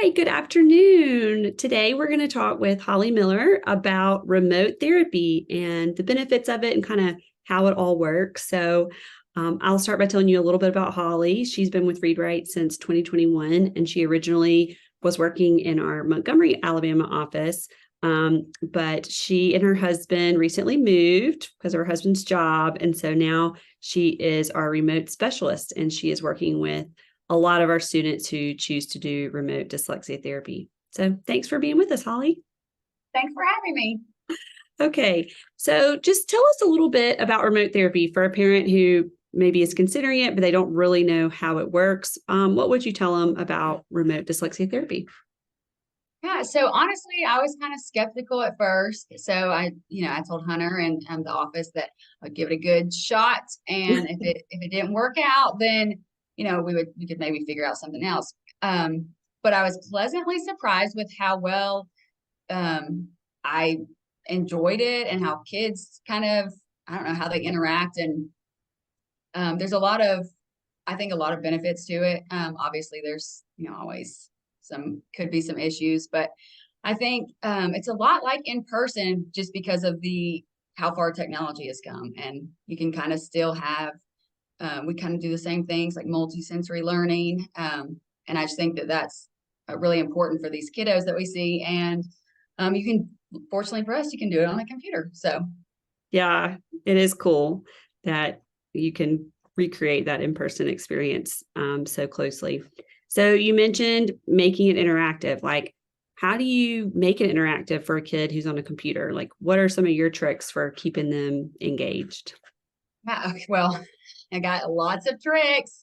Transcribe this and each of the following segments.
right, good afternoon. Today we're going to talk with Holly Miller about remote therapy and the benefits of it and kind of how it all works. I'll start by telling you a little bit about Holly. She's been with ReadWrite since 2021, and she originally was working in our Montgomery, Alabama office. But she and her husband recently moved because of her husband's job. And so now she is our remote specialist, and she is working with a lot of our students who choose to do remote dyslexia therapy. So thanks for being with us, Holly. Thanks for having me. Okay, so just tell us a little bit about remote therapy for a parent who maybe is considering it, but they don't really know how it works. What would you tell them about remote dyslexia therapy? Yeah, so honestly, I was kind of skeptical at first. So I told Hunter and the office that I'd give it a good shot, and if it didn't work out, then we could maybe figure out something else. But I was pleasantly surprised with how well I enjoyed it and how kids kind of, I don't know, how they interact. And there's I think a lot of benefits to it. Obviously there's, always could be some issues, but I think it's a lot like in person just because of how far technology has come, and you can kind of still have, we kind of do the same things like multisensory learning. And I just think that that's really important for these kiddos that we see. And fortunately for us, you can do it on a computer. So Yeah, it is cool that you can recreate that in-person experience so closely. So you mentioned making it interactive. Like, how do you make it interactive for a kid who's on a computer? Like, what are some of your tricks for keeping them engaged? well, I got lots of tricks.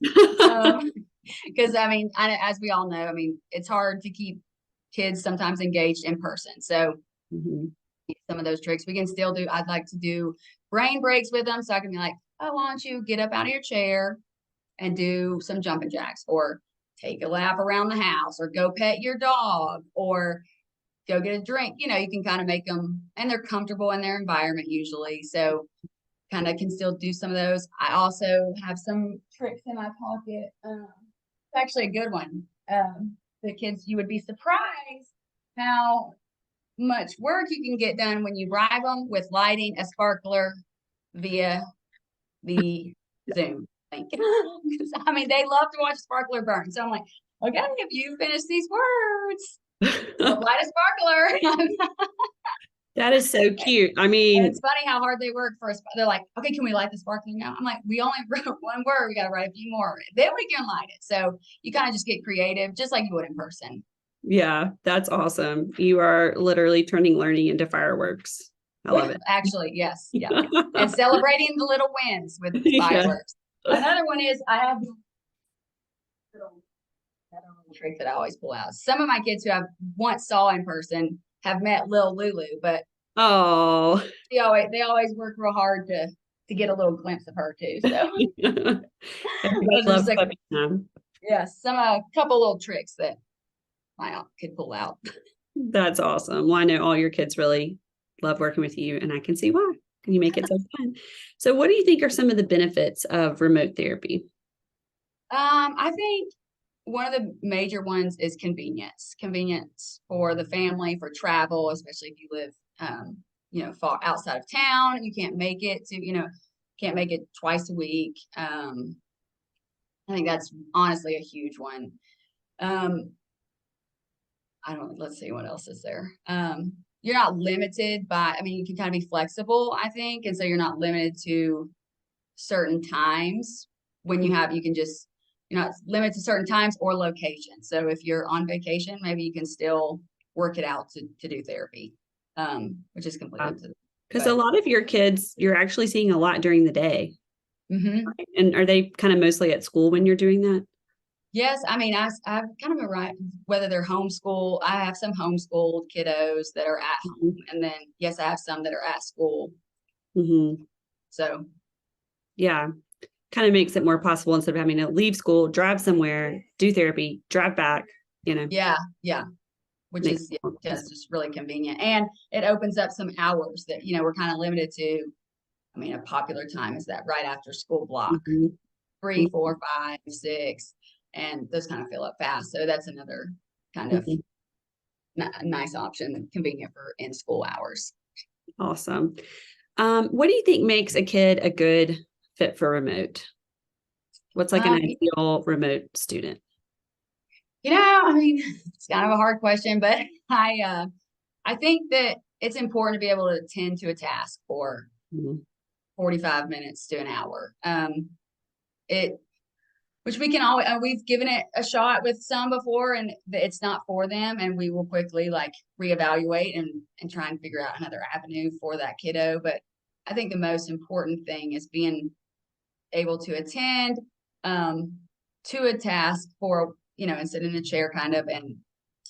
Because as we all know, it's hard to keep kids sometimes engaged in person. So Mhm. some of those tricks we can still do. I'd like to do brain breaks with them. So I can be like, oh, why don't you get up out of your chair and do some jumping jacks, or take a lap around the house, or go pet your dog, or go get a drink. You can kind of make them, and they're comfortable in their environment usually. So kind of can still do some of those. I also have some tricks in my pocket. It's actually a good one. The kids, you would be surprised how much work you can get done when you bribe them with lighting a sparkler via the Zoom link. They love to watch sparkler burn. So I'm like, okay, if you finish these words, we'll light a sparkler. That is so cute. I And mean, it's funny how hard they work for us. They're like, okay, can we light the sparkler now? I'm like, we only wrote one word. We got to write a few more. Then we can light it. So you kind of just get creative, just like you would in person. yeah, that's awesome. You are literally turning learning into fireworks. I love it. Actually, yes. Yeah. And celebrating the little wins with Yeah. fireworks. Another one is I have another little trick that I always pull out. Some of my kids who I once saw in person have met Lil Lulu, but Oh, they always work real hard to get a little glimpse of her too. So everybody those are just loves like, puppy time. yeah, a couple little tricks that I could pull out. That's awesome. Well, I know all your kids really love working with you, and I can see why. You make it so fun. So, what do you think are some of the benefits of remote therapy? I think one of the major ones is convenience. Convenience for the family, for travel, especially if you live, far outside of town. You can't make it can't make it twice a week. I think that's honestly a huge one. Um, I don't, let's see what else is there. You're not limited by, you can kind of be flexible, I think. And so you're not limited to certain times when you're not limited to certain times or locations. So if you're on vacation, maybe you can still work it out to do therapy, which is completely up to them. Because a But lot of your kids, you're actually seeing a lot during the day. mhm. Right? And are they kind of mostly at school when you're doing that? Yes, I've kind of a right, whether they're homeschool. I have some homeschooled kiddos that are at home, and then yes, I have some that are at school. Mm-hmm. So Yeah. Kind of makes it more possible instead of having to leave school, drive somewhere, do therapy, drive back, yeah, yeah, which makes is just really convenient, and it opens up some hours that we're kind of limited to. A popular time is that right after school block, Mhm. 3, 4, 5, 6, and those kind of fill up fast. So that's another. kind of Mhm. nice option, convenient for in school hours. Awesome. What do you think makes a kid a good fit for remote? What's like an Um, ideal remote student? I mean, it's kind of a hard question, but I think that it's important to be able to attend to a task for Mhm. 45 minutes to an hour. It which we can always we've given it a shot with some before, and it's not for them, and we will quickly like reevaluate and try and figure out another avenue for that kiddo. But I think the most important thing is being able to attend to a task for and sit in a chair kind of. And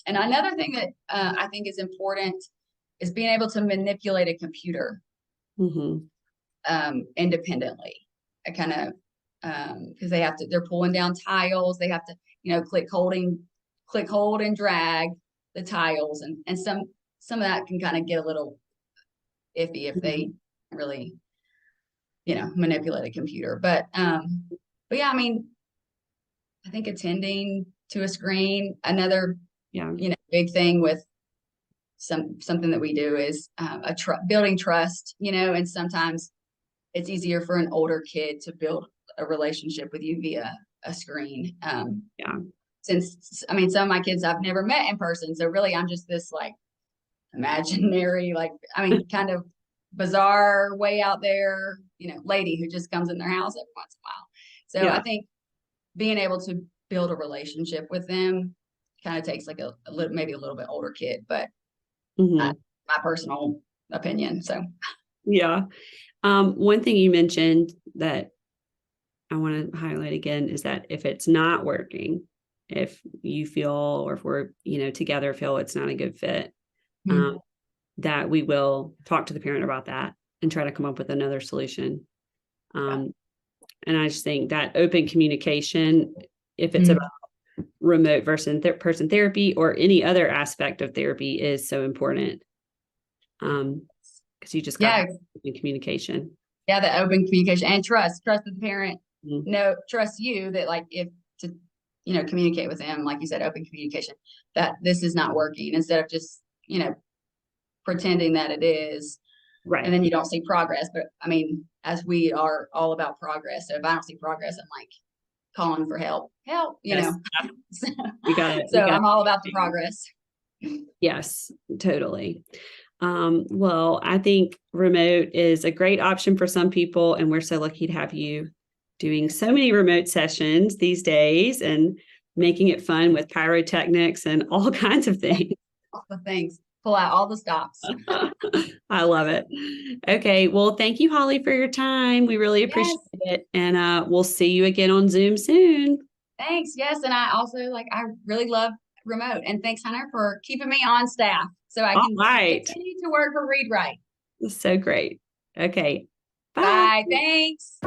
another thing that I think is important is being able to manipulate a computer Mhm. independently. I kind of because they're pulling down tiles. They have to click hold and drag the tiles, and some of that can kind of get a little iffy if Mhm. they really manipulate a computer. But yeah, I mean, I think attending to a screen, another Yeah. big thing with something that we do is building trust, and sometimes it's easier for an older kid to build a relationship with you via a screen. Yeah. Since I mean, some of my kids I've never met in person, so really I'm just this like imaginary, like I mean, kind of bizarre way out there, lady who just comes in their house every once in a while. So I Yeah. think being able to build a relationship with them kind of takes like a little, maybe a little bit older kid, but Mhm. my personal opinion. So Yeah. One thing you mentioned that I want to highlight again is that if it's not working, if you feel or if we're, together feel it's not a good fit, um, mhm. that we will talk to the parent about that and try to come up with another solution. Yeah. Um, and I just think that open communication, if it's about Mhm. remote versus person therapy or any other aspect of therapy, is so important. Because you just got to Yeah, have open communication. yeah, the open communication and trust that the parent Mhm. trust you that like if to communicate with them, like you said, open communication, that this is not working instead of just pretending that it is, and Right. then you don't see progress. But I mean, as we are all about progress, so if I don't see progress, I'm like calling for help. Yes. We got to, So we got I'm all about the to. progress. Yes, totally. Well, I think remote is a great option for some people, and we're so lucky to have you doing so many remote sessions these days and making it fun with pyrotechnics and all kinds of Yeah, things. all the things, pull out all the stops. I love it. Okay, well, thank you, Holly, for your time. We really appreciate Yes, it, and we'll see you again on Zoom soon. thanks. Yes, and I also I really love remote, and thanks, Hunter, for keeping me on staff so I All can right, continue to work for Read Write. so great. Okay, bye. Bye. Thanks.